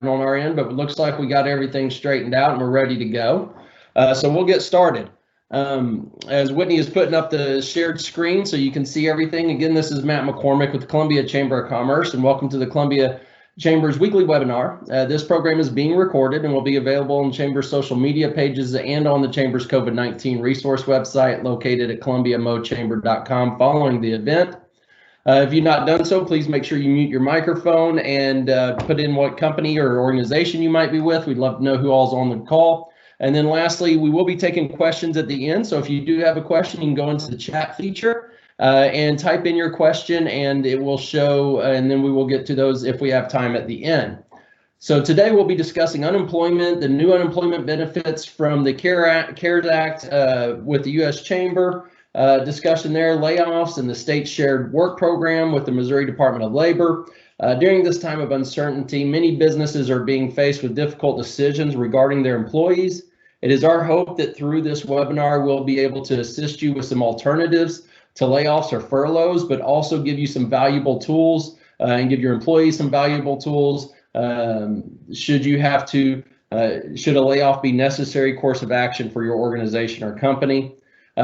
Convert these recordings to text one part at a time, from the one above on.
on our end, but it looks like we got everything straightened out and we're ready to go. So we'll get started. As Whitney is putting up the shared screen so you can see everything. Again, this is Matt McCormick with the Columbia Chamber of Commerce, and welcome to the Columbia Chamber's weekly webinar. This program is being recorded and will be available on Chamber's social media pages and on the Chamber's COVID-19 resource website located at columbiamochamber.com following the event. If you've not done so, please make sure you mute your microphone and put in what company or organization you might be with. We'd love to know who all's on the call. And then lastly, we will be taking questions at the end. So if you do have a question, you can go into the chat feature and type in your question and it will show, and then we will get to those if we have time at the end. So today we'll be discussing unemployment, the new unemployment benefits from the CARES Act with the U.S. Chamber, discussion there, layoffs and the state shared work program with the Missouri Department of Labor. During this time of uncertainty, many businesses are being faced with difficult decisions regarding their employees. It is our hope that through this webinar, we'll be able to assist you with some alternatives to layoffs or furloughs, but also give you some valuable tools and give your employees some valuable tools should a layoff be necessary course of action for your organization or company.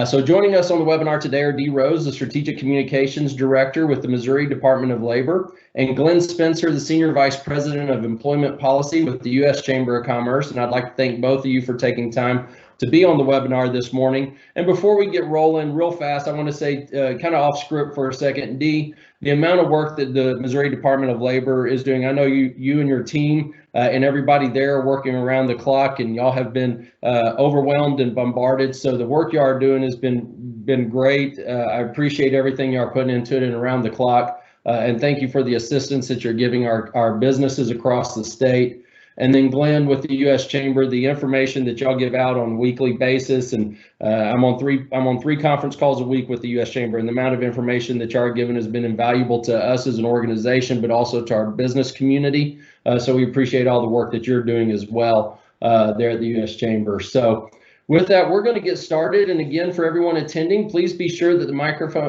So joining us on the webinar today are Dee Rose, the Strategic Communications Director with the Missouri Department of Labor, and Glenn Spencer, the Senior Vice President of Employment Policy with the U.S. Chamber of Commerce. And I'd like to thank both of you for taking time to be on the webinar this morning. And before we get rolling real fast, I want to say kind of off script for a second, Dee, the amount of work that the Missouri Department of Labor is doing, I know you and your team and everybody there are working around the clock, and y'all have been overwhelmed and bombarded. So the work y'all are doing has been great. I appreciate everything y'all are putting into it and around the clock. And thank you for the assistance that you're giving our businesses across the state. And then Glenn with the U.S. Chamber, the information that y'all give out on a weekly basis, and I'm on three conference calls a week with the U.S. Chamber, and the amount of information that y'all are giving has been invaluable to us as an organization, but also to our business community. So we appreciate all the work that you're doing as well there at the U.S. Chamber. So with that, we're going to get started. And again, for everyone attending, please be sure that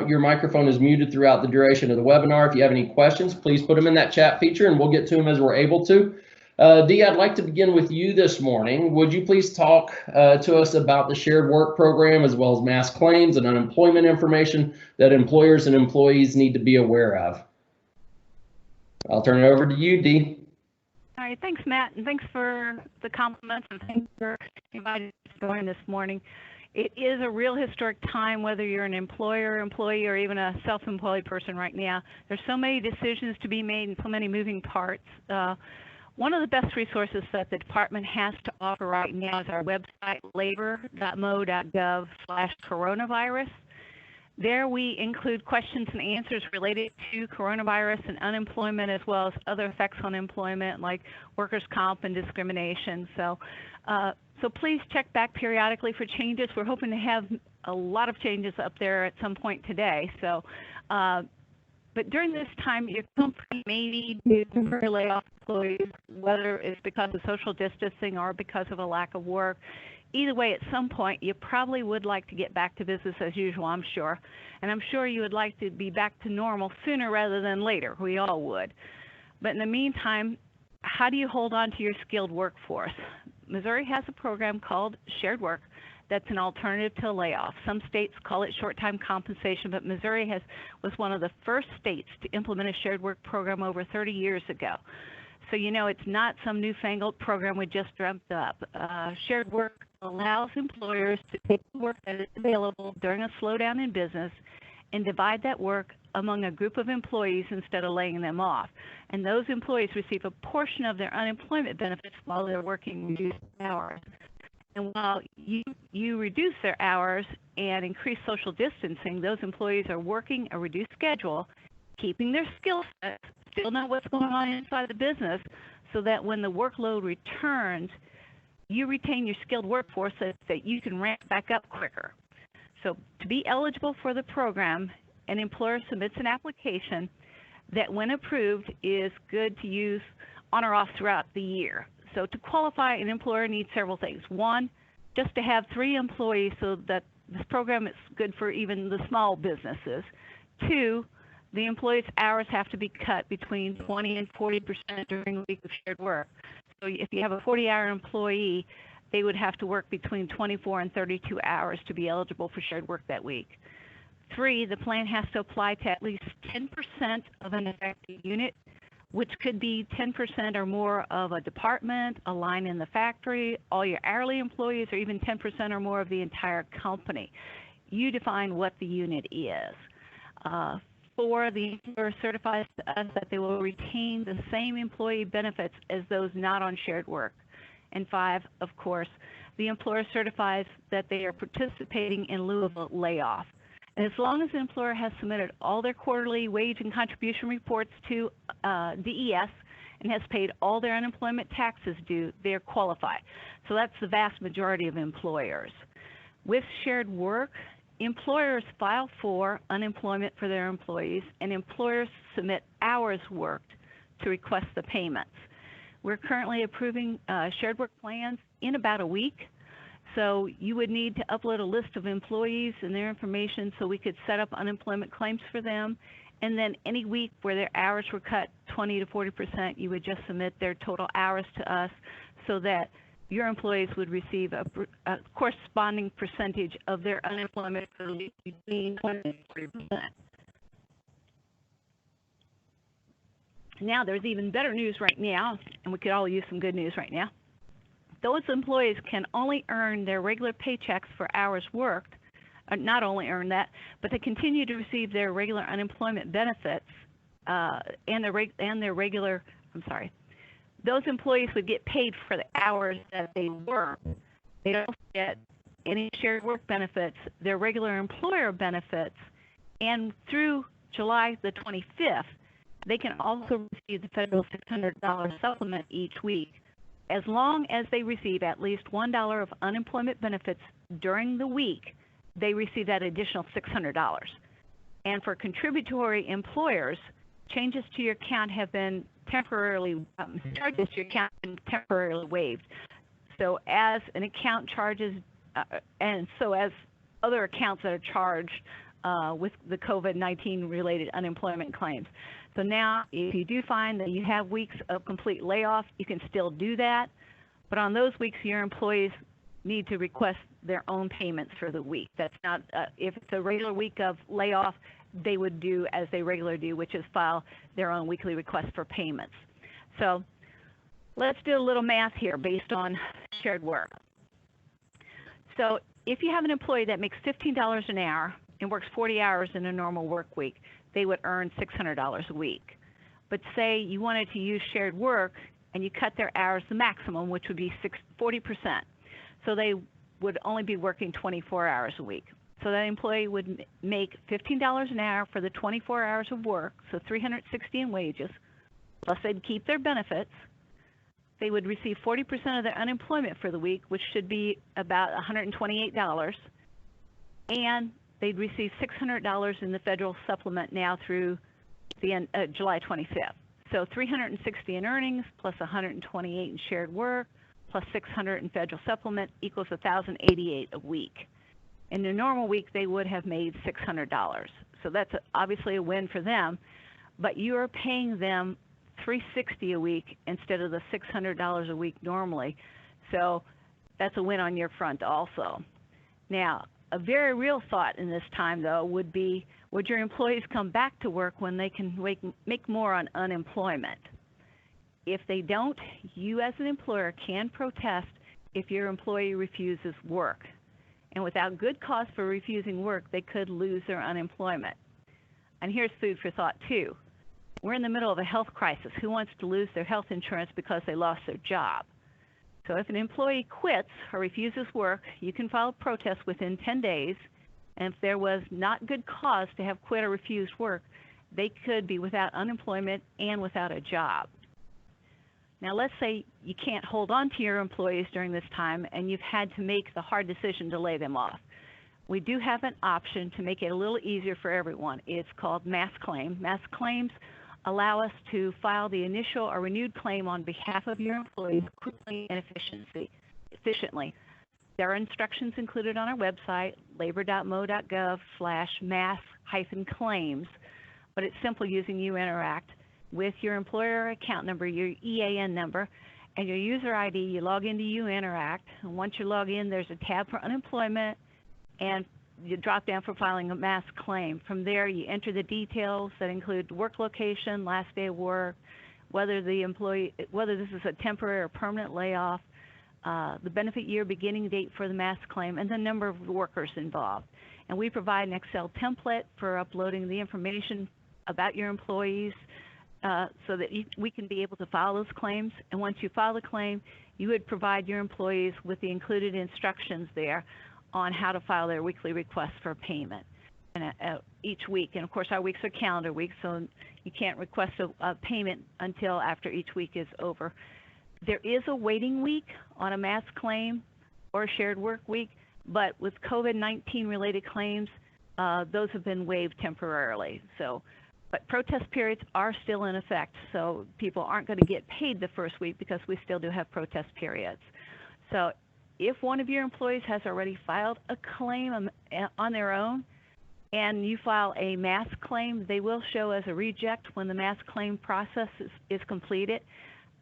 your microphone is muted throughout the duration of the webinar. If you have any questions, please put them in that chat feature, and we'll get to them as we're able to. Dee, I'd like to begin with you this morning. Would you please talk to us about the shared work program as well as mass claims and unemployment information that employers and employees need to be aware of? I'll turn it over to you, Dee. All right, thanks, Matt, and thanks for the compliments, and thanks for inviting us to join this morning. It is a real historic time, whether you're an employer, employee, or even a self-employed person right now. There's so many decisions to be made and so many moving parts. One of the best resources that the department has to offer right now is our website, labor.mo.gov/coronavirus. There we include questions and answers related to coronavirus and unemployment, as well as other effects on employment like workers' comp and discrimination. So please check back periodically for changes. We're hoping to have a lot of changes up there at some point today. But during this time, your company may need to temporarily lay off employees, whether it's because of social distancing or because of a lack of work. Either way, at some point, you probably would like to get back to business as usual, I'm sure. And I'm sure you would like to be back to normal sooner rather than later. We all would. But in the meantime, how do you hold on to your skilled workforce? Missouri has a program called Shared Work that's an alternative to a layoff. Some states call it short-time compensation, but Missouri was one of the first states to implement a shared work program over 30 years ago. So it's not some newfangled program we just dreamt up. Shared work allows employers to take the work that is available during a slowdown in business and divide that work among a group of employees instead of laying them off. And those employees receive a portion of their unemployment benefits while they're working reduced hours. And while you reduce their hours and increase social distancing, those employees are working a reduced schedule, keeping their skill sets, still know what's going on inside the business, so that when the workload returns, you retain your skilled workforce so that you can ramp back up quicker. So to be eligible for the program, an employer submits an application that, when approved, is good to use on or off throughout the year. So to qualify, an employer needs several things. One, just to have 3 employees so that this program is good for even the small businesses. 2, the employee's hours have to be cut between 20 and 40% during the week of shared work. So if you have a 40-hour employee, they would have to work between 24 and 32 hours to be eligible for shared work that week. 3, the plan has to apply to at least 10% of an affected unit, which could be 10% or more of a department, a line in the factory, all your hourly employees, or even 10% or more of the entire company. You define what the unit is. 4, the employer certifies to us that they will retain the same employee benefits as those not on shared work. And 5, of course, the employer certifies that they are participating in lieu of a layoff. And as long as the employer has submitted all their quarterly wage and contribution reports to DES and has paid all their unemployment taxes due, they are qualified. So that's the vast majority of employers. With shared work, employers file for unemployment for their employees, and employers submit hours worked to request the payments. We're currently approving shared work plans in about a week. So you would need to upload a list of employees and their information so we could set up unemployment claims for them. And then any week where their hours were cut 20 to 40%, you would just submit their total hours to us so that your employees would receive a corresponding percentage of their unemployment for the week between 20 and 40%. Now, there's even better news right now, and we could all use some good news right now. Those employees can only earn their regular paychecks for hours worked, not only earn that, but they continue to receive their regular unemployment benefits those employees would get paid for the hours that they work. They don't get any shared work benefits, their regular employer benefits, and through July the 25th, they can also receive the federal $600 supplement each week. As long as they receive at least $1 of unemployment benefits during the week, they receive that additional $600. And for contributory employers, changes to your account have been temporarily, charges to your account have been temporarily waived. So as an account charges, and so as other accounts that are charged with the COVID-19 related unemployment claims. So now, if you do find that you have weeks of complete layoff, you can still do that. But on those weeks, your employees need to request their own payments for the week. That's not, if it's a regular week of layoff, they would do as they regularly do, which is file their own weekly request for payments. So let's do a little math here based on shared work. So if you have an employee that makes $15 an hour and works 40 hours in a normal work week, they would earn $600 a week. But say you wanted to use shared work and you cut their hours the maximum, which would be 40%. So they would only be working 24 hours a week. So that employee would make $15 an hour for the 24 hours of work, so $360 in wages, plus they'd keep their benefits. They would receive 40% of their unemployment for the week, which should be about $128, and they'd receive $600 in the federal supplement now through the end, July 25th. So $360 in earnings plus $128 in shared work plus $600 in federal supplement equals $1,088 a week. In a normal week, they would have made $600. So that's obviously a win for them, but you are paying them $360 a week instead of the $600 a week normally. So that's a win on your front also. Now, a very real thought in this time, though, would be, would your employees come back to work when they can make more on unemployment? If they don't, you as an employer can protest if your employee refuses work. And without good cause for refusing work, they could lose their unemployment. And here's food for thought, too. We're in the middle of a health crisis. Who wants to lose their health insurance because they lost their job? So if an employee quits or refuses work, you can file a protest within 10 days. And if there was not good cause to have quit or refused work, they could be without unemployment and without a job. Now, let's say you can't hold on to your employees during this time and you've had to make the hard decision to lay them off. We do have an option to make it a little easier for everyone. It's called mass claim. Mass claims allow us to file the initial or renewed claim on behalf of your employees quickly and efficiently. There are instructions included on our website, labor.mo.gov/mass-claims. but it's simple using UInteract with your employer account number, your EAN number, and your user ID. You log into UInteract, and once you log in, there's a tab for unemployment, and you drop down for filing a mass claim. From there, you enter the details that include work location, last day of work, whether this is a temporary or permanent layoff, the benefit year beginning date for the mass claim, and the number of workers involved. And we provide an Excel template for uploading the information about your employees so that we can be able to file those claims. And once you file the claim, you would provide your employees with the included instructions there on how to file their weekly request for payment each week. And of course, our weeks are calendar weeks, so you can't request a payment until after each week is over. There is a waiting week on a mass claim or a shared work week, but with COVID-19 related claims, those have been waived temporarily. But protest periods are still in effect, so people aren't going to get paid the first week because we still do have protest periods. So if one of your employees has already filed a claim on their own and you file a mass claim, they will show as a reject when the mass claim process is completed.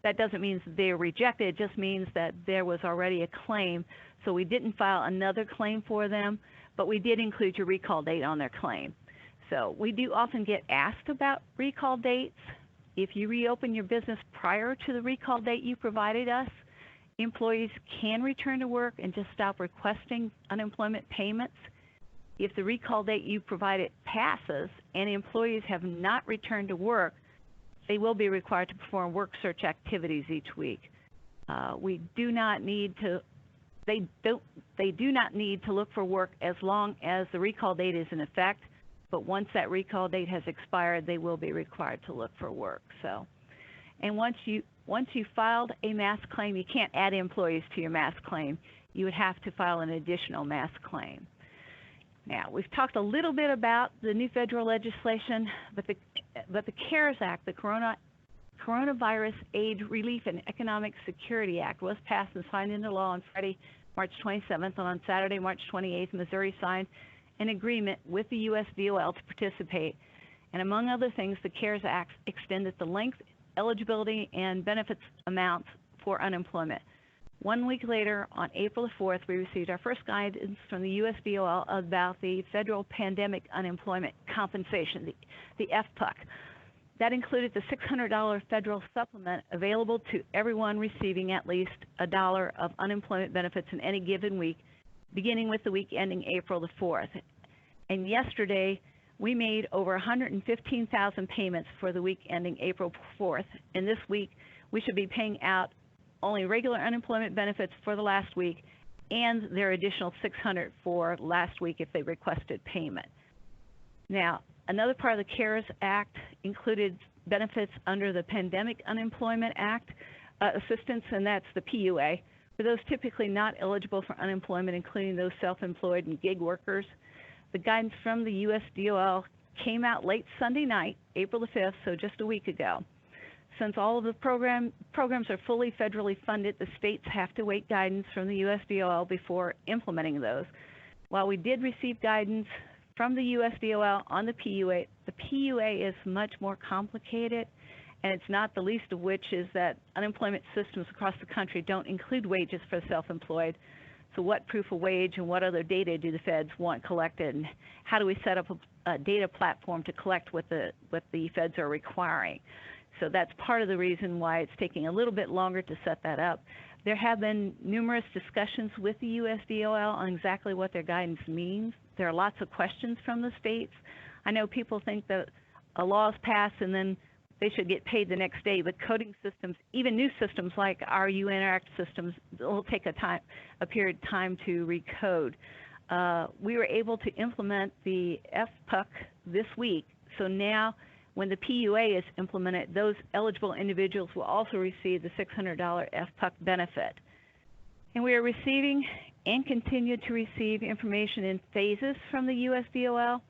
That doesn't mean they're rejected, it just means that there was already a claim, so we didn't file another claim for them, but we did include your recall date on their claim. So we do often get asked about recall dates. If you reopen your business prior to the recall date you provided us, employees can return to work and just stop requesting unemployment payments. If the recall date you provided passes and employees have not returned to work, they will be required to perform work search activities each week. They do not need to look for work as long as the recall date is in effect, but once that recall date has expired, they will be required to look for work. And once you filed a mass claim, you can't add employees to your mass claim. You would have to file an additional mass claim. Now, we've talked a little bit about the new federal legislation, but the CARES Act, the Coronavirus Aid, Relief, and Economic Security Act, was passed and signed into law on Friday, March 27th, and on Saturday, March 28th, Missouri signed an agreement with the U.S. DOL to participate. And among other things, the CARES Act extended the length, eligibility, and benefits amounts for unemployment. 1 week later, on April 4th, we received our first guidance from the U.S. DOL about the Federal Pandemic Unemployment Compensation, the FPUC. That included the $600 federal supplement available to everyone receiving at least $1 of unemployment benefits in any given week, beginning with the week ending April 4th. And yesterday, we made over 115,000 payments for the week ending April 4th. And this week, we should be paying out only regular unemployment benefits for the last week and their additional $600 for last week if they requested payment. Now, another part of the CARES Act included benefits under the Pandemic Unemployment Act assistance, and that's the PUA, for those typically not eligible for unemployment, including those self-employed and gig workers. The guidance from the U.S. DOL came out late Sunday night, April 5th, so just a week ago. Since all of the programs are fully federally funded, the states have to wait guidance from the U.S. DOL before implementing those. While we did receive guidance from the U.S. DOL on the PUA is much more complicated, and it's not the least of which is that unemployment systems across the country don't include wages for the self-employed. So what proof of wage and what other data do the feds want collected, and how do we set up a data platform to collect what the feds are requiring? So that's part of the reason why it's taking a little bit longer to set that up. There have been numerous discussions with the U.S. DOL on exactly what their guidance means. There are lots of questions from the states. I know people think that a law is passed and then they should get paid the next day, but coding systems, even new systems like our UInteract systems, will take a period of time to recode. We were able to implement the FPUC this week, so now when the PUA is implemented, those eligible individuals will also receive the $600 FPUC benefit. And we are receiving and continue to receive information in phases from the U.S. DOL.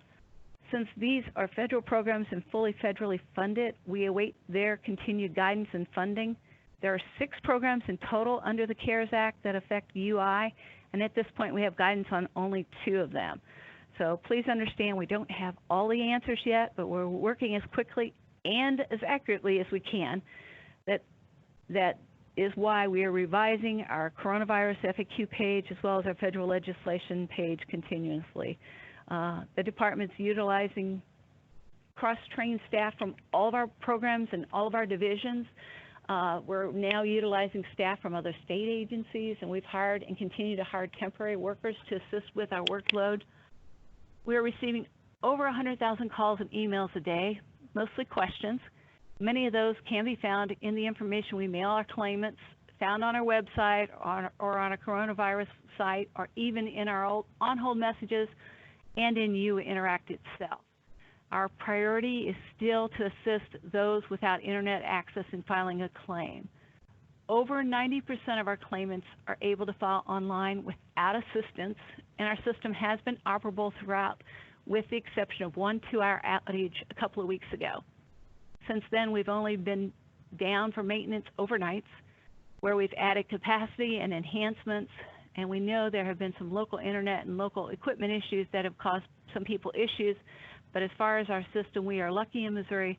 Since these are federal programs and fully federally funded, we await their continued guidance and funding. There are 6 programs in total under the CARES Act that affect UI, and at this point we have guidance on only 2 of them. So please understand we don't have all the answers yet, but we're working as quickly and as accurately as we can. That is why we are revising our coronavirus FAQ page as well as our federal legislation page continuously. The department's utilizing cross-trained staff from all of our programs and all of our divisions. We're now utilizing staff from other state agencies, and we've hired and continue to hire temporary workers to assist with our workload. We're receiving over 100,000 calls and emails a day, mostly questions. Many of those can be found in the information we mail our claimants, found on our website or on a coronavirus site, or even in our on-hold messages and in U Interact itself. Our priority is still to assist those without internet access in filing a claim. Over 90% of our claimants are able to file online without assistance, and our system has been operable throughout, with the exception of one 2-hour outage a couple of weeks ago. Since then, we've only been down for maintenance overnights, where we've added capacity and enhancements, and we know there have been some local internet and local equipment issues that have caused some people issues. But as far as our system, we are lucky in Missouri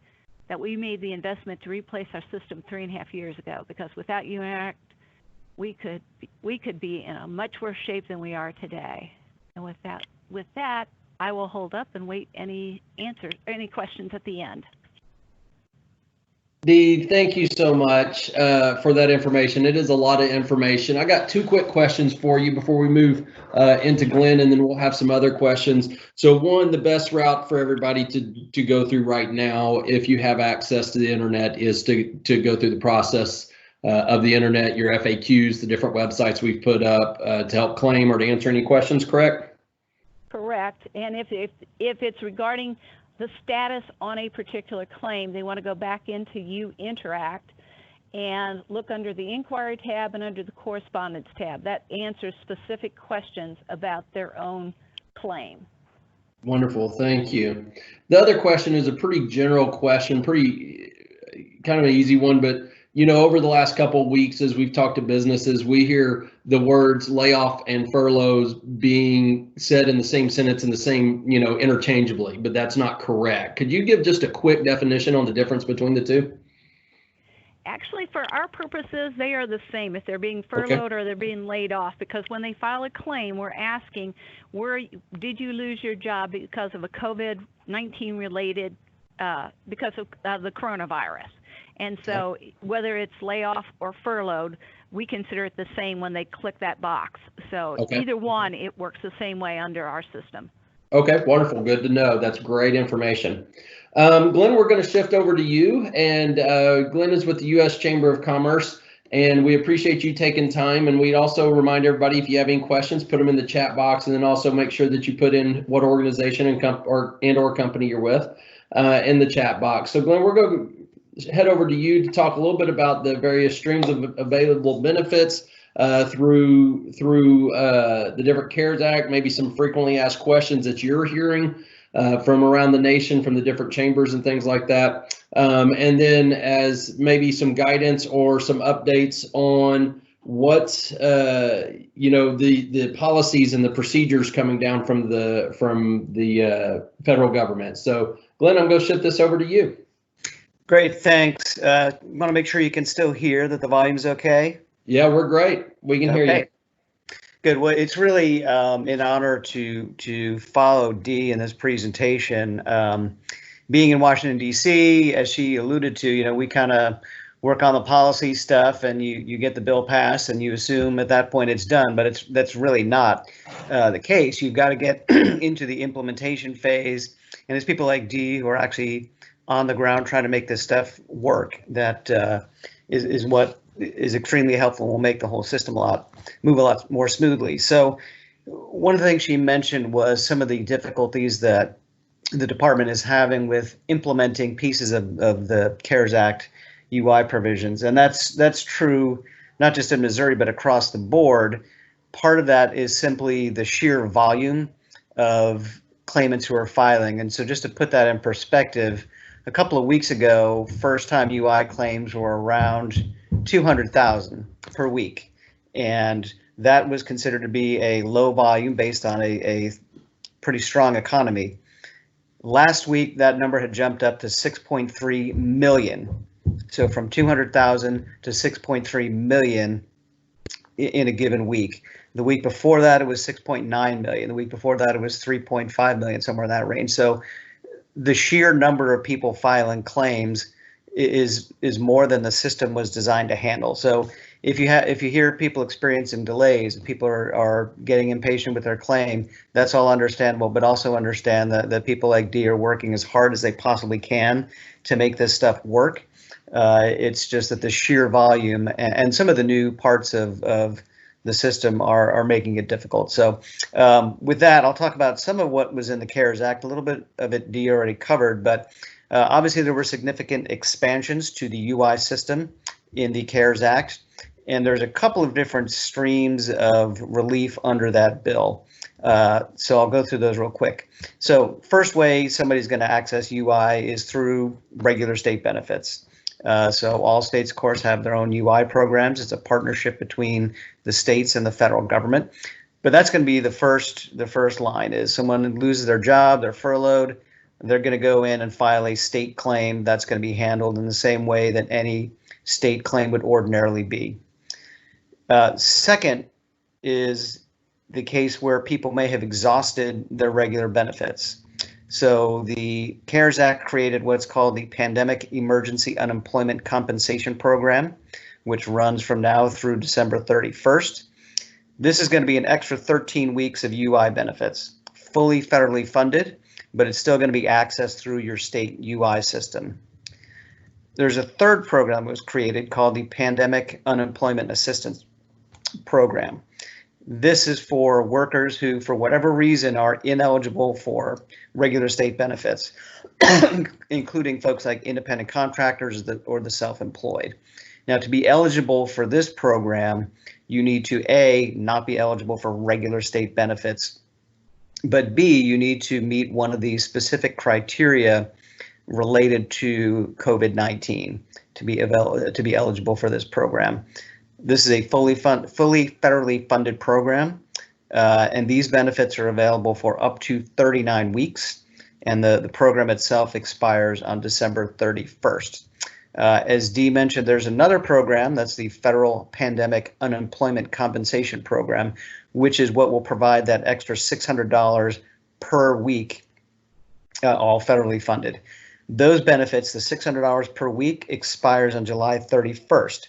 that we made the investment to replace our system 3.5 years ago, because without UInteract, we could be in a much worse shape than we are today. And with that, I will hold up and wait any questions at the end. Dee, thank you so much for that information. It is a lot of information. I got 2 quick questions for you before we move into Glenn, and then we'll have some other questions. So one, the best route for everybody to go through right now, if you have access to the internet, is to go through the process of the internet, your FAQs, the different websites we've put up to help claim or to answer any questions, correct? Correct. And if it's regarding the status on a particular claim, they want to go back into U Interact and look under the Inquiry tab and under the Correspondence tab. That answers specific questions about their own claim. Wonderful, thank you. The other question is a pretty general question, pretty kind of an easy one, but you know, over the last couple of weeks, as we've talked to businesses, we hear the words layoff and furloughs being said in the same sentence, in the same, you know, interchangeably, but that's not correct. Could you give just a quick definition on the difference between the two? Actually, for our purposes, they are the same if they're being furloughed or they're being laid off, because when they file a claim, we're asking, did you lose your job because of a COVID-19 related, because of the coronavirus? And so whether it's layoff or furloughed, we consider it the same when they click that box. So either one, it works the same way under our system. Okay, wonderful. Good to know. That's great information. Glenn, we're going to shift over to you. And Glenn is with the U.S. Chamber of Commerce, and we appreciate you taking time. And we'd also remind everybody, if you have any questions, put them in the chat box, and then also make sure that you put in what organization and or company you're with in the chat box. So Glenn, we're going to head over to you to talk a little bit about the various streams of available benefits through the different CARES Act, maybe some frequently asked questions that you're hearing from around the nation, from the different chambers and things like that. And then as maybe some guidance or some updates on what you know, the policies and the procedures coming down from the federal government. So Glenn, I'm going to shift this over to you. Great, thanks. Want to make sure you can still hear that the volume's okay? Yeah, we're great. We can hear you. Good. Well, it's really an honor to follow Dee in this presentation. Being in Washington, D.C., as she alluded to, you know, we kind of work on the policy stuff, and you get the bill passed, and you assume at that point it's done. But that's really not the case. You've got to get into the implementation phase, and it's people like Dee who are actually on the ground trying to make this stuff work. That is what is extremely helpful and will make the whole system move a lot more smoothly. So one of the things she mentioned was some of the difficulties that the department is having with implementing pieces of the CARES Act UI provisions. And that's true not just in Missouri, but across the board. Part of that is simply the sheer volume of claimants who are filing. And so just to put that in perspective, a couple of weeks ago, first-time UI claims were around 200,000 per week, and that was considered to be a low volume based on a pretty strong economy. Last week, that number had jumped up to 6.3 million. So from 200,000 to 6.3 million in a given week. The week before that, it was 6.9 million. The week before that, it was 3.5 million, somewhere in that range. So the sheer number of people filing claims is more than the system was designed to handle. So if you hear people experiencing delays, people are getting impatient with their claim, that's all understandable, but also understand that people like Dee are working as hard as they possibly can to make this stuff work. It's just that the sheer volume and some of the new parts of the system are making it difficult. So with that, I'll talk about some of what was in the CARES Act. A little bit of it Dee already covered, but obviously there were significant expansions to the UI system in the CARES Act. And there's a couple of different streams of relief under that bill. So I'll go through those real quick. So first way somebody's going to access UI is through regular state benefits. So all states, of course, have their own UI programs. It's a partnership between the states and the federal government. But that's going to be the first line is someone loses their job, they're furloughed, they're going to go in and file a state claim. That's going to be handled in the same way that any state claim would ordinarily be. Second is the case where people may have exhausted their regular benefits. So the CARES Act created what's called the Pandemic Emergency Unemployment Compensation Program, which runs from now through December 31st. This is going to be an extra 13 weeks of UI benefits, fully federally funded, but it's still going to be accessed through your state UI system. There's a third program that was created called the Pandemic Unemployment Assistance Program. This is for workers who, for whatever reason, are ineligible for regular state benefits, including folks like independent contractors or the self-employed. Now, to be eligible for this program, you need to A, not be eligible for regular state benefits, but B, you need to meet one of these specific criteria related to COVID-19 to be eligible for this program. This is a fully federally funded program, and these benefits are available for up to 39 weeks, and the program itself expires on December 31st. As Dee mentioned, there's another program, that's the Federal Pandemic Unemployment Compensation Program, which is what will provide that extra $600 per week, all federally funded. Those benefits, the $600 per week, expires on July 31st.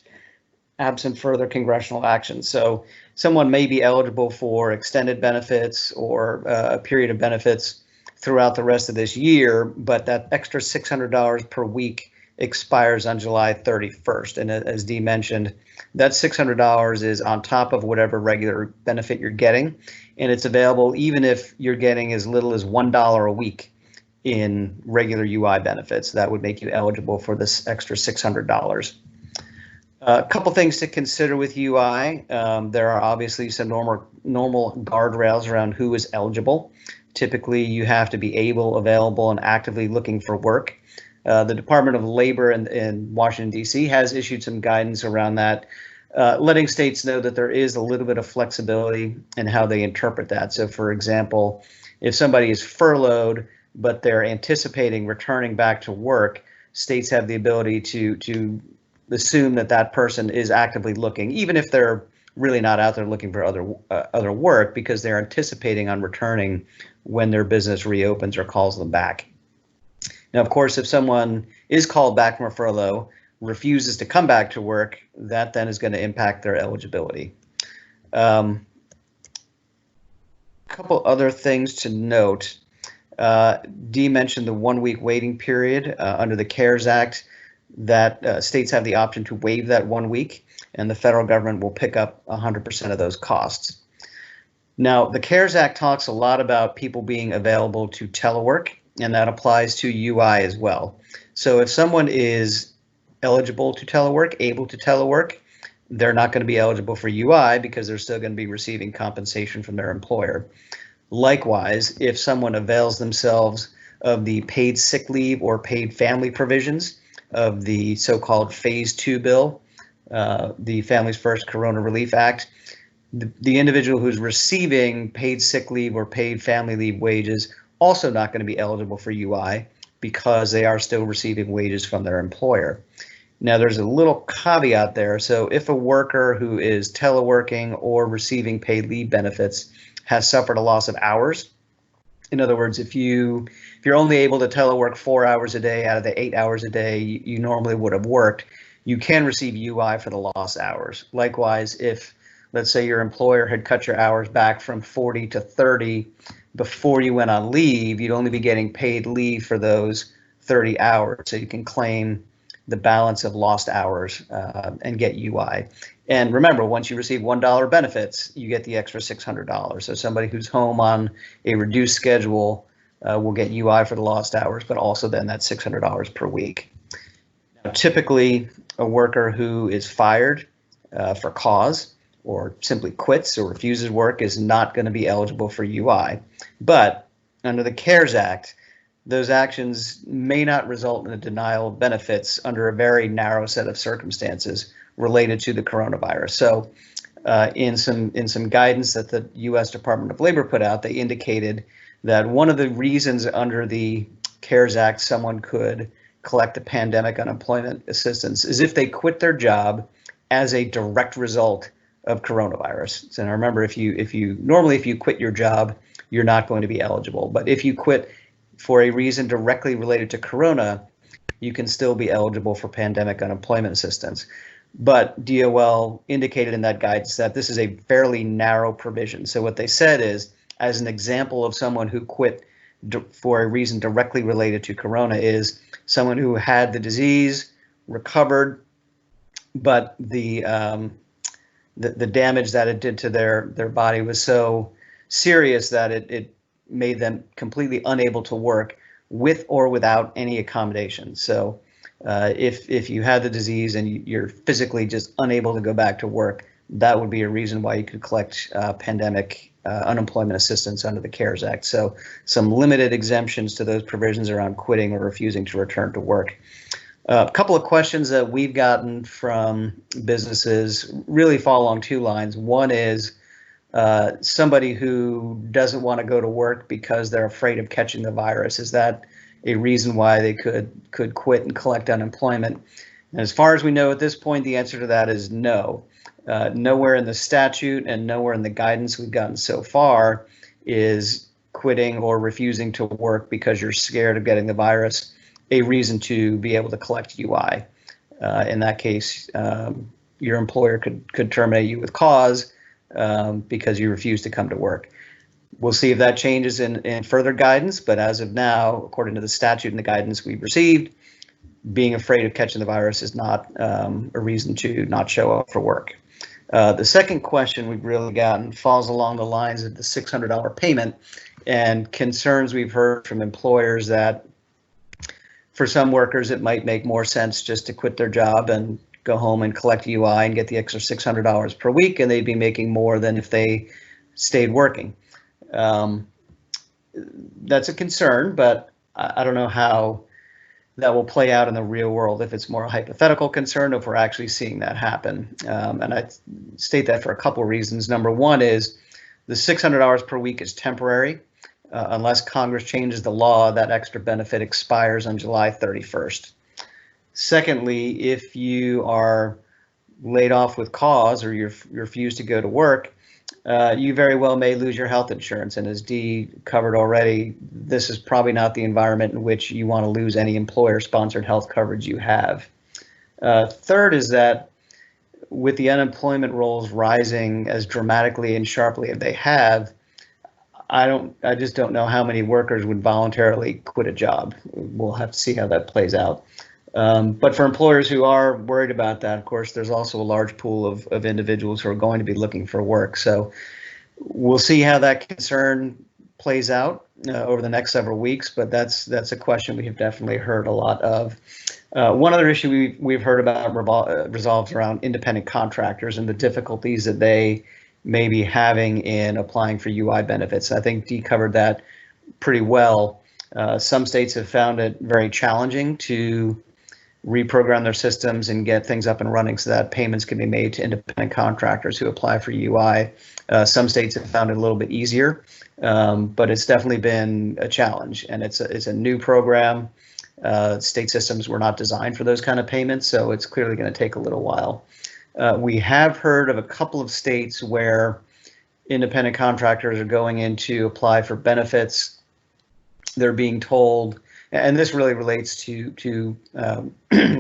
Absent further congressional action. So someone may be eligible for extended benefits or a period of benefits throughout the rest of this year, but that extra $600 per week expires on July 31st. And as Dee mentioned, that $600 is on top of whatever regular benefit you're getting, and it's available even if you're getting as little as $1 a week in regular UI benefits. That would make you eligible for this extra $600. A couple things to consider with UI. There are obviously some normal guardrails around who is eligible. Typically, you have to be able, available, and actively looking for work. The Department of Labor in Washington, D.C. has issued some guidance around that, letting states know that there is a little bit of flexibility in how they interpret that. So, for example, if somebody is furloughed, but they're anticipating returning back to work, states have the ability to assume that that person is actively looking, even if they're really not out there looking for other work, because they're anticipating on returning when their business reopens or calls them back. Now, of course, if someone is called back from a furlough, refuses to come back to work, that then is going to impact their eligibility. Couple other things to note. Dee mentioned the 1 week waiting period under the CARES Act, that states have the option to waive that 1 week, and the federal government will pick up 100% of those costs. Now, the CARES Act talks a lot about people being available to telework, and that applies to UI as well. So if someone is eligible to telework, able to telework, they're not going to be eligible for UI because they're still going to be receiving compensation from their employer. Likewise, if someone avails themselves of the paid sick leave or paid family provisions of the so-called Phase 2 bill, the Families First Corona Relief Act, the individual who's receiving paid sick leave or paid family leave wages also not going to be eligible for UI because they are still receiving wages from their employer. Now, there's a little caveat there. So if a worker who is teleworking or receiving paid leave benefits has suffered a loss of hours, in other words, if you're only able to telework 4 hours a day out of the 8 hours a day you normally would have worked, you can receive UI for the lost hours. Likewise, if, let's say, your employer had cut your hours back from 40 to 30 before you went on leave, you'd only be getting paid leave for those 30 hours. So you can claim the balance of lost hours and get UI. And remember, once you receive $1 benefits, you get the extra $600. So somebody who's home on a reduced schedule will get UI for the lost hours, but also then that $600 per week. Now, typically, a worker who is fired for cause or simply quits or refuses work is not going to be eligible for UI. But under the CARES Act, those actions may not result in a denial of benefits under a very narrow set of circumstances related to the coronavirus. So in some guidance that the U.S. Department of Labor put out, they indicated that one of the reasons under the CARES Act someone could collect the pandemic unemployment assistance is if they quit their job as a direct result of coronavirus. So now remember, if you quit your job, you're not going to be eligible. But if you quit for a reason directly related to corona, you can still be eligible for pandemic unemployment assistance. But DOL indicated in that guidance that this is a fairly narrow provision. So what they said is, as an example of someone who quit for a reason directly related to corona, is someone who had the disease, recovered, but the damage that it did to their body was so serious that it made them completely unable to work with or without any accommodation. So if you had the disease and you're physically just unable to go back to work, that would be a reason why you could collect pandemic unemployment assistance under the CARES Act. So some limited exemptions to those provisions around quitting or refusing to return to work. A couple of questions that we've gotten from businesses really fall along two lines. One is somebody who doesn't want to go to work because they're afraid of catching the virus. Is that a reason why they could quit and collect unemployment? And as far as we know at this point, the answer to that is no. Nowhere in the statute and nowhere in the guidance we've gotten so far is quitting or refusing to work because you're scared of getting the virus a reason to be able to collect UI. In that case, your employer could terminate you with cause because you refuse to come to work. We'll see if that changes in further guidance, but as of now, according to the statute and the guidance we've received, being afraid of catching the virus is not a reason to not show up for work. The second question we've really gotten falls along the lines of the $600 payment and concerns we've heard from employers that for some workers, it might make more sense just to quit their job and go home and collect UI and get the extra $600 per week, and they'd be making more than if they stayed working. That's a concern, but I don't know how that will play out in the real world, if it's more a hypothetical concern or if we're actually seeing that happen. And I state that for a couple of reasons. Number one is the $600 per week is temporary. Unless Congress changes the law, that extra benefit expires on July 31st. Secondly, if you are laid off with cause or you refuse to go to work, you very well may lose your health insurance. And as Dee covered already, this is probably not the environment in which you want to lose any employer-sponsored health coverage you have. Third is that with the unemployment rolls rising as dramatically and sharply as they have, I just don't know how many workers would voluntarily quit a job. We'll have to see how that plays out. But for employers who are worried about that, of course, there's also a large pool of individuals who are going to be looking for work. So we'll see how that concern plays out over the next several weeks. But that's a question we have definitely heard a lot of. One other issue we've heard about resolves around independent contractors and the difficulties that they may be having in applying for UI benefits. I think Dee covered that pretty well. Some states have found it very challenging to reprogram their systems and get things up and running so that payments can be made to independent contractors who apply for UI. Some states have found it a little bit easier, but it's definitely been a challenge, and it's a new program. State systems were not designed for those kind of payments, so it's clearly going to take a little while. We have heard of a couple of states where independent contractors are going in to apply for benefits. They're being told, and this really relates to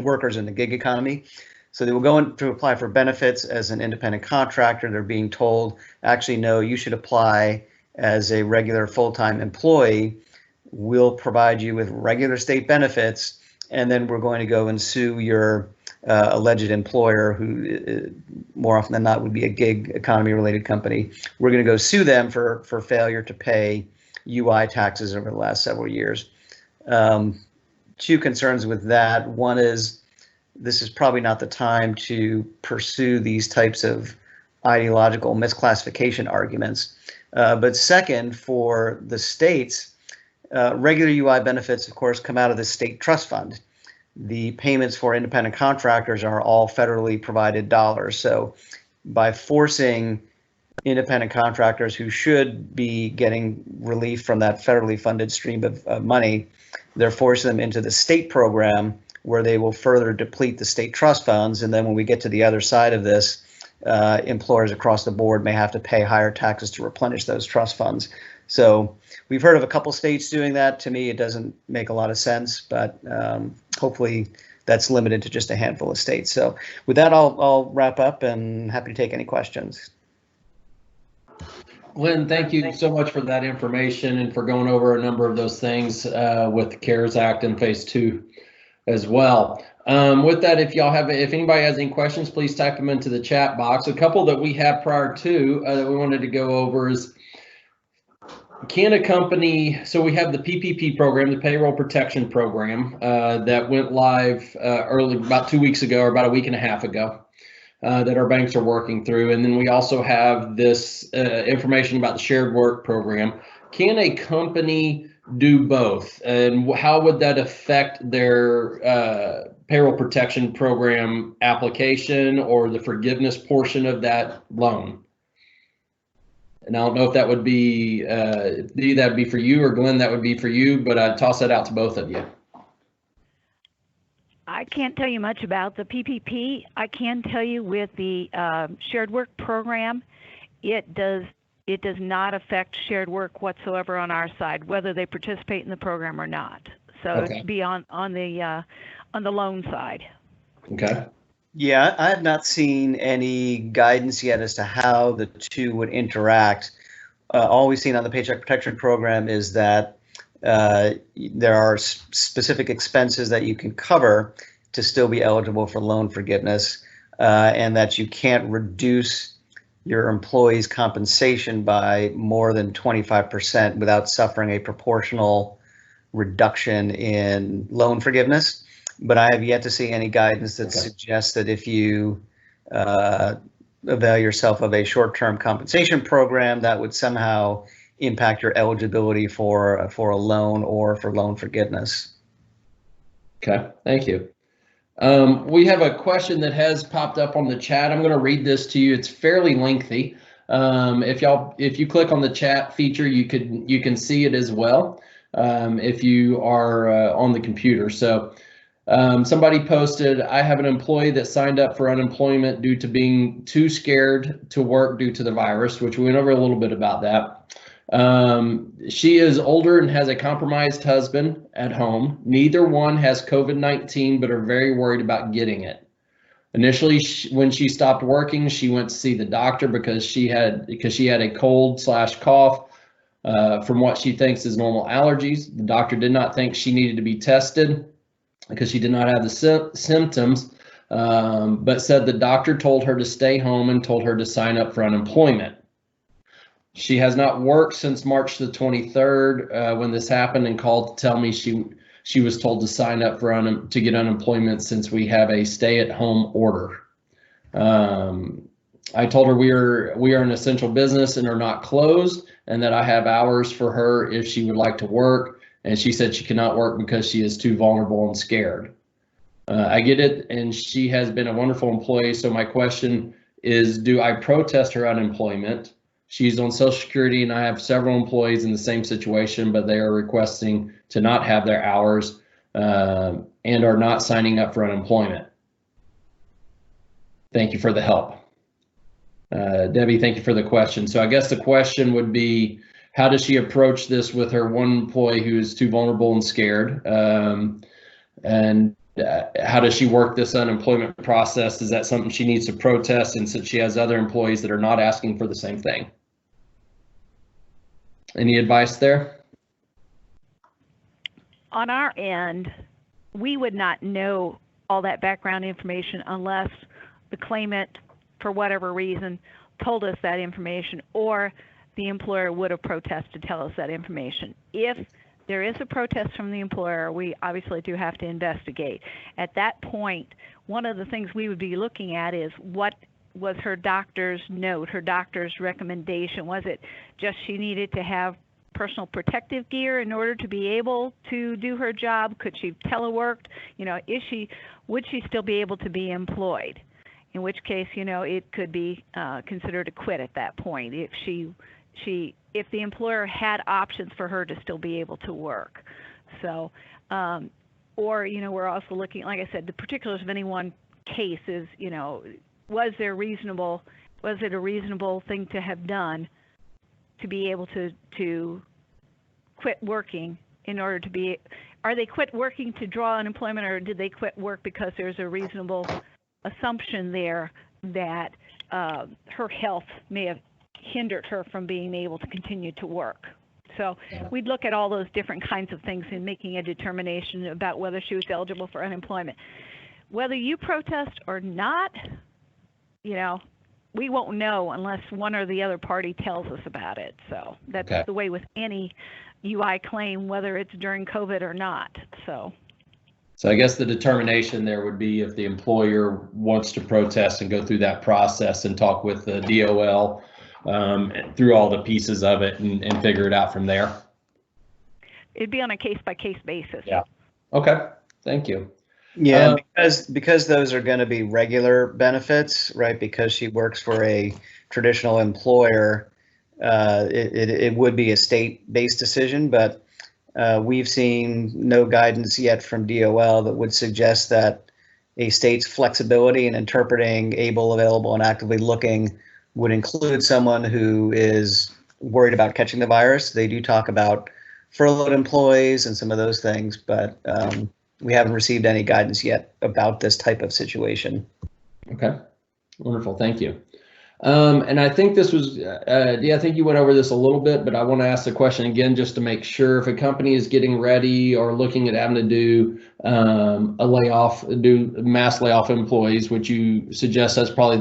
workers in the gig economy. So they will go in to apply for benefits as an independent contractor. They're being told, actually, no, you should apply as a regular full-time employee. We'll provide you with regular state benefits, and then we're going to go and sue your alleged employer, who more often than not would be a gig economy related company. We're going to go sue them for failure to pay UI taxes over the last several years. Two concerns with that. One is this is probably not the time to pursue these types of ideological misclassification arguments. But second, for the states, regular UI benefits, of course, come out of the state trust fund. The payments for independent contractors are all federally provided dollars. So by forcing independent contractors who should be getting relief from that federally funded stream of money, they're forcing them into the state program where they will further deplete the state trust funds. And then when we get to the other side of this, employers across the board may have to pay higher taxes to replenish those trust funds. So we've heard of a couple states doing that. To me, it doesn't make a lot of sense, but hopefully that's limited to just a handful of states. So with that, I'll wrap up and happy to take any questions. Glenn, thank you so much for that information and for going over a number of those things with the CARES Act and Phase 2 as well. With that, if anybody has any questions, please type them into the chat box. A couple that we have prior to that we wanted to go over is, can a company, so we have the PPP program, the Payroll Protection Program, that went live early, about 2 weeks ago or about a week and a half ago, that our banks are working through. And then we also have this information about the Shared Work Program. Can a company do both? And how would that affect their Payroll Protection Program application or the forgiveness portion of that loan? And I don't know if that would be, that'd be for you, or Glenn, that would be for you, but I'd toss that out to both of you. I can't tell you much about the PPP. I can tell you with the Shared Work Program, it does not affect shared work whatsoever on our side, whether they participate in the program or not. So Okay. It'd be on the loan side. Okay. Yeah, I have not seen any guidance yet as to how the two would interact. All we've seen on the Paycheck Protection Program is that there are specific expenses that you can cover to still be eligible for loan forgiveness, and that you can't reduce your employee's compensation by more than 25% without suffering a proportional reduction in loan forgiveness. But I have yet to see any guidance that suggests that if you avail yourself of a short-term compensation program, that would somehow impact your eligibility for a loan or for loan forgiveness. Okay, thank you. We have a question that has popped up on the chat. I'm going to read this to you. It's fairly lengthy. If you click on the chat feature, you can see it as well if you are on the computer. So somebody posted, I have an employee that signed up for unemployment due to being too scared to work due to the virus, which we went over a little bit about that. She is older and has a compromised husband at home. Neither one has COVID-19, but are very worried about getting it. Initially, when she stopped working, she went to see the doctor because she had a cold/cough from what she thinks is normal allergies. The doctor did not think she needed to be tested because she did not have the symptoms, but said the doctor told her to stay home and told her to sign up for unemployment. She has not worked since March the 23rd when this happened, and called to tell me she was told to sign up for to get unemployment since we have a stay-at-home order. I told her we are an essential business and are not closed, and that I have hours for her if she would like to work. And she said she cannot work because she is too vulnerable and scared. I get it, and she has been a wonderful employee. So my question is, do I protest her unemployment? She's on Social Security, and I have several employees in the same situation, but they are requesting to not have their hours and are not signing up for unemployment. Thank you for the help. Debbie, thank you for the question. So I guess the question would be, how does she approach this with her one employee who is too vulnerable and scared? How does she work this unemployment process? Is that something she needs to protest? And since she has other employees that are not asking for the same thing. Any advice there? On our end, we would not know all that background information unless the claimant, for whatever reason, told us that information, or the employer would have protested to tell us that information. If there is a protest from the employer, we obviously do have to investigate. At that point, one of the things we would be looking at is what was her doctor's note, her doctor's recommendation. Was it just she needed to have personal protective gear in order to be able to do her job? Could she telework? Would she still be able to be employed? In which case, it could be considered a quit at that point if the employer had options for her to still be able to work. So, we're also looking, like I said, the particulars of any one case is, was it a reasonable thing to have done to be able to quit working in order to be, are they quit working to draw unemployment, or did they quit work because there's a reasonable assumption there that her health may have hindered her from being able to continue to work? So we'd look at all those different kinds of things in making a determination about whether she was eligible for unemployment. Whether you protest or not, we won't know unless one or the other party tells us about it. So that's the way with any UI claim, whether it's during COVID or not. So I guess the determination there would be if the employer wants to protest and go through that process and talk with the DOL through all the pieces of it and figure it out from there. It'd be on a case-by-case basis. Yeah. Okay. Thank you. Yeah, because those are going to be regular benefits, right? Because she works for a traditional employer, it would be a state-based decision, but we've seen no guidance yet from DOL that would suggest that a state's flexibility in interpreting able, available, and actively looking would include someone who is worried about catching the virus. They do talk about furloughed employees and some of those things, but we haven't received any guidance yet about this type of situation. Okay, wonderful, thank you. And I think this was, I think you went over this a little bit, but I want to ask the question again just to make sure. If a company is getting ready or looking at having to do a layoff, do mass layoff employees, which you suggest that's probably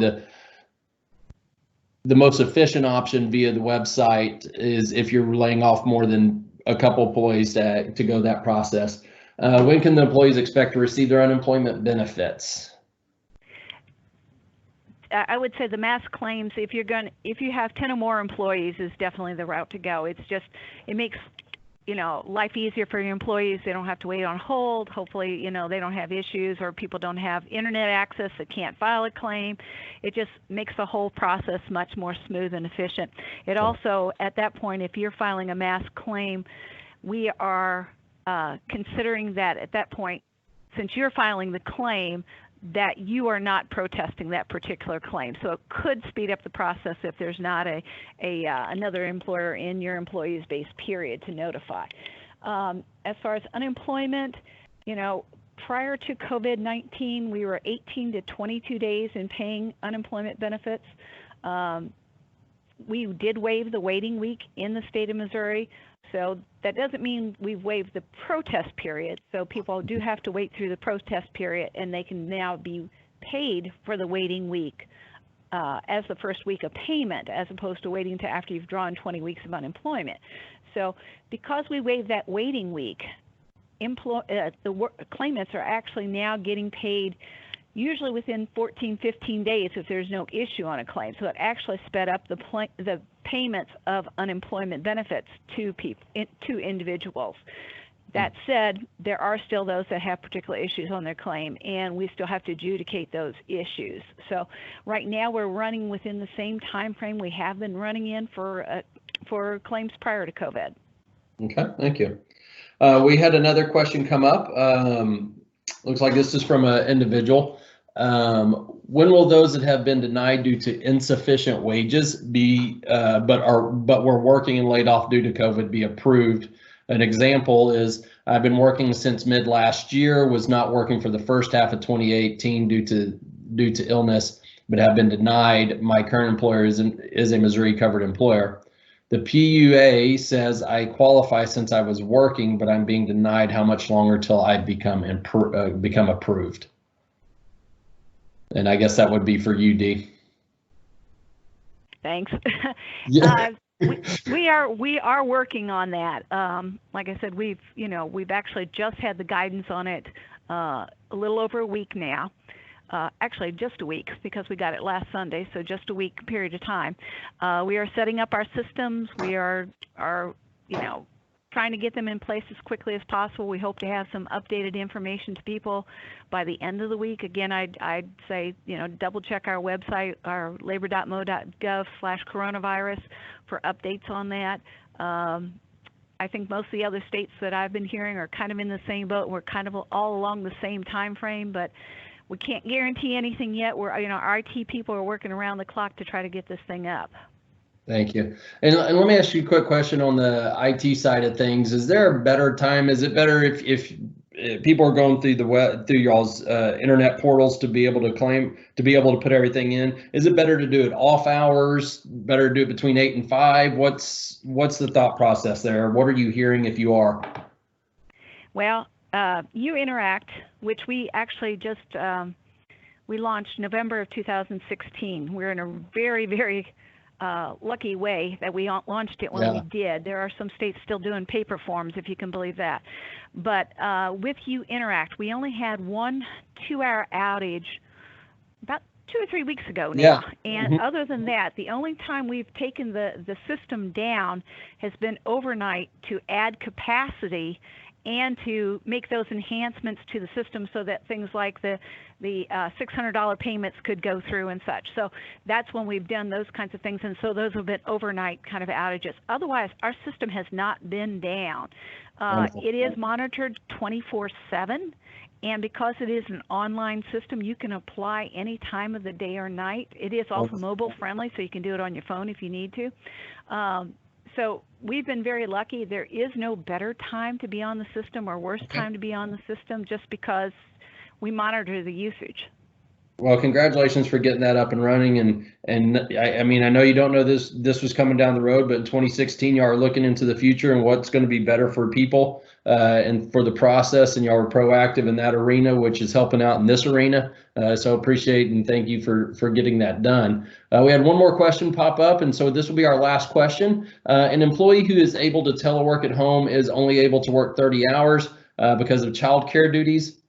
the most efficient option via the website, is if you're laying off more than a couple employees to go that process. When can the employees expect to receive their unemployment benefits? I would say the mass claims, if you have 10 or more employees, is definitely the route to go. It makes life easier for your employees. They don't have to wait on hold. Hopefully, they don't have issues, or people don't have internet access that can't file a claim. It just makes the whole process much more smooth and efficient. It also, at that point, if you're filing a mass claim, we are considering that at that point, since you're filing the claim, that you are not protesting that particular claim. So it could speed up the process if there's not another employer in your employee's base period to notify. As far as unemployment, prior to COVID-19, we were 18 to 22 days in paying unemployment benefits. We did waive the waiting week in the state of Missouri. So that doesn't mean we've waived the protest period. So people do have to wait through the protest period, and they can now be paid for the waiting week as the first week of payment, as opposed to waiting to after you've drawn 20 weeks of unemployment. So because we waived that waiting week, claimants are actually now getting paid usually within 14, 15 days if there's no issue on a claim. So it actually sped up the payments of unemployment benefits to individuals. That said, there are still those that have particular issues on their claim, and we still have to adjudicate those issues. So right now we're running within the same time frame we have been running in for claims prior to COVID. Okay, thank you. We had another question come up. Looks like this is from an individual. When will those that have been denied due to insufficient wages but were working and laid off due to COVID be approved? An example is I've been working since mid last year, was not working for the first half of 2018 due to illness, but have been denied. My current employer is a Missouri covered employer. The PUA says I qualify since I was working, but I'm being denied. How much longer till I become approved? And I guess that would be for you, Dee. Thanks. Yeah. We are working on that. Like I said, we've actually just had the guidance on it a little over a week now. Actually, just a week because we got it last Sunday, so just a week period of time. We are setting up our systems. We are trying to get them in place as quickly as possible. We hope to have some updated information to people by the end of the week. Again, I'd say, double check our website, our labor.mo.gov/coronavirus for updates on that. I think most of the other states that I've been hearing are kind of in the same boat. We're kind of all along the same time frame, but we can't guarantee anything yet. Our IT people are working around the clock to try to get this thing up. Thank you. And let me ask you a quick question on the IT side of things. Is there a better time? Is it better if people are going through through y'all's internet portals to be able to put everything in? Is it better to do it off hours? Better to do it between 8 and 5? What's the thought process there? What are you hearing if you are? Well, You Interact, which we actually just we launched November of 2016. We're in a very, very lucky way that we launched it when we did. There are some states still doing paper forms, if you can believe that. But with You Interact, we only had 1 2-hour outage about 2 or 3 weeks ago now. Yeah. And other than that, the only time we've taken the system down has been overnight to add capacity and to make those enhancements to the system so that things like the $600 payments could go through and such. So that's when we've done those kinds of things, and so those have been overnight kind of outages. Otherwise, our system has not been down. It is monitored 24/7, and because it is an online system, you can apply any time of the day or night. It is also mobile friendly, so you can do it on your phone if you need to. So we've been very lucky. There is no better time to be on the system or worse time to be on the system, just because we monitor the usage. Well, congratulations for getting that up and running. And I mean, I know you don't know this was coming down the road, but in 2016, y'all are looking into the future and what's going to be better for people and for the process. And y'all are proactive in that arena, which is helping out in this arena. So appreciate and thank you for getting that done. We had one more question pop up, and so this will be our last question. An employee who is able to telework at home is only able to work 30 hours because of child care duties.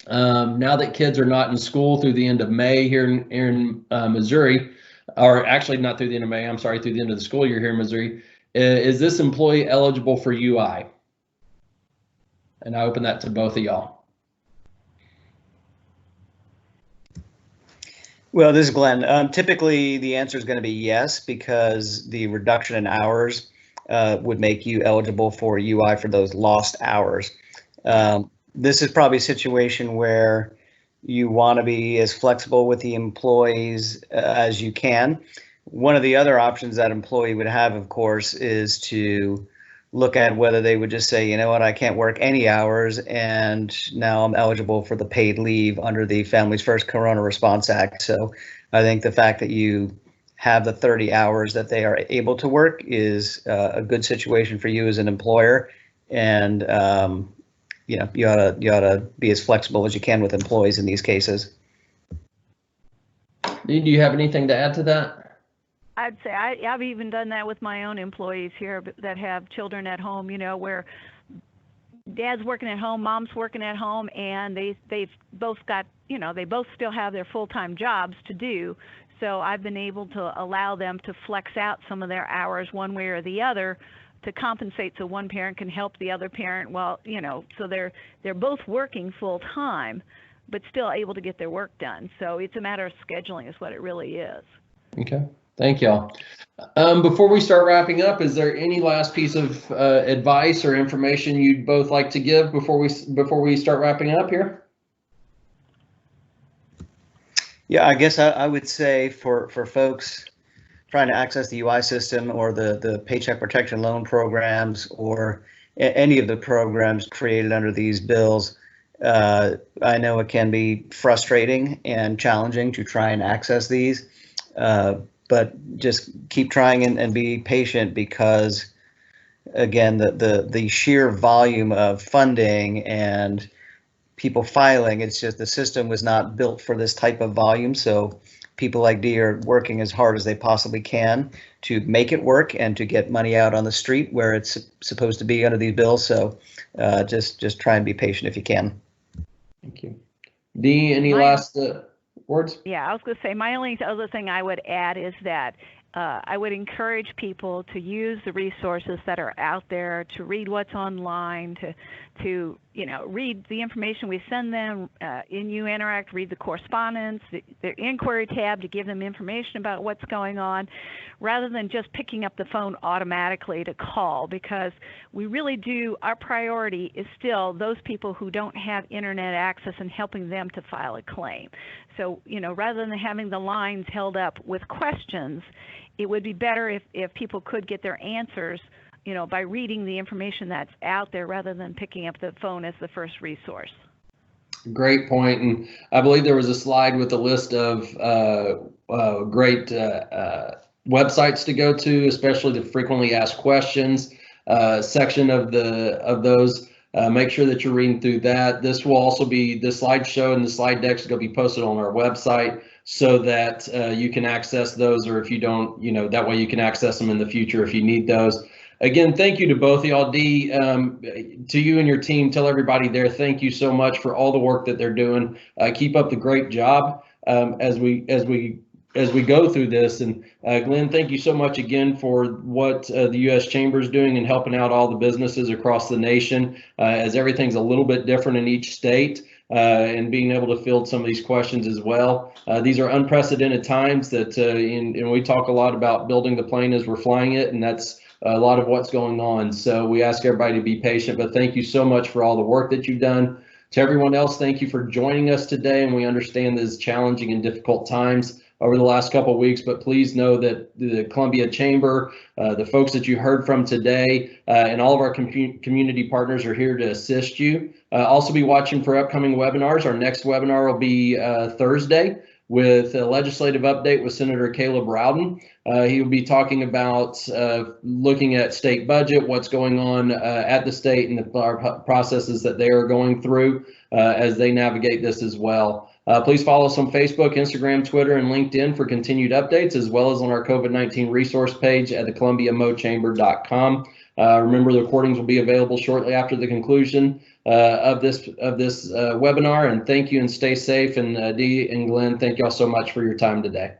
Now that kids are not in school through the end of May here in Missouri, or actually not through the end of May, I'm sorry, through the end of the school year here in Missouri, is this employee eligible for UI? And I open that to both of y'all. Well, this is Glenn. Typically, the answer is going to be yes, because the reduction in hours would make you eligible for UI for those lost hours. This is probably a situation where you want to be as flexible with the employees as you can. One of the other options that employee would have, of course, is to look at whether they would just say, you know what, I can't work any hours, and now I'm eligible for the paid leave under the Families First Corona Response Act. So I think the fact that you have the 30 hours that they are able to work is a good situation for you as an employer. And you ought to be as flexible as you can with employees in these cases. Do you have anything to add to that? I'd say I've even done that with my own employees here that have children at home, where dad's working at home, mom's working at home, and they've both got, they both still have their full-time jobs to do. So I've been able to allow them to flex out some of their hours one way or the other to compensate so one parent can help the other parent. Well, so they're both working full time, but still able to get their work done. So it's a matter of scheduling is what it really is. Okay, thank y'all. Before we start wrapping up, is there any last piece of advice or information you'd both like to give before we start wrapping up here? Yeah, I guess I would say for folks trying to access the UI system or the Paycheck Protection Loan programs or any of the programs created under these bills, I know it can be frustrating and challenging to try and access these, but just keep trying and be patient, because again, the sheer volume of funding and people filing, it's just the system was not built for this type of volume. So people like Dee are working as hard as they possibly can to make it work and to get money out on the street where it's supposed to be under these bills. So just try and be patient if you can. Thank you. Dee, any last words? Yeah, I was going to say, my only other thing I would add is that I would encourage people to use the resources that are out there, to read what's online, to read the information we send them in U-Interact, read the correspondence, the inquiry tab to give them information about what's going on, rather than just picking up the phone automatically to call, because we really do, our priority is still those people who don't have internet access and helping them to file a claim. So, rather than having the lines held up with questions, it would be better if people could get their answers, by reading the information that's out there rather than picking up the phone as the first resource. Great point. And I believe there was a slide with a list of great websites to go to, especially the frequently asked questions section of those. Make sure that you're reading through that. This will also be, the slideshow and the slide decks is going to be posted on our website so that you can access those, or if you don't, that way you can access them in the future if you need those. Again, thank you to both of y'all. Dee, to you and your team, tell everybody there, thank you so much for all the work that they're doing. Keep up the great job as we go through this. And Glenn, thank you so much again for what the U.S. Chamber is doing and helping out all the businesses across the nation, as everything's a little bit different in each state, and being able to field some of these questions as well. These are unprecedented times that, and we talk a lot about building the plane as we're flying it, and that's a lot of what's going on. So we ask everybody to be patient, but thank you so much for all the work that you've done. To everyone else, thank you for joining us today, and we understand this challenging and difficult times over the last couple of weeks, but please know that the Columbia Chamber, the folks that you heard from today, and all of our community partners are here to assist you. Also be watching for upcoming webinars. Our next webinar will be Thursday with a legislative update with Senator Caleb Rowden. He will be talking about looking at state budget, what's going on at the state, and the processes that they are going through as they navigate this as well. Please follow us on Facebook, Instagram, Twitter, and LinkedIn for continued updates, as well as on our COVID-19 resource page at thecolumbiamochamber.com. Remember, the recordings will be available shortly after the conclusion of this webinar. And thank you, and stay safe. And Dee and Glenn, thank y'all so much for your time today.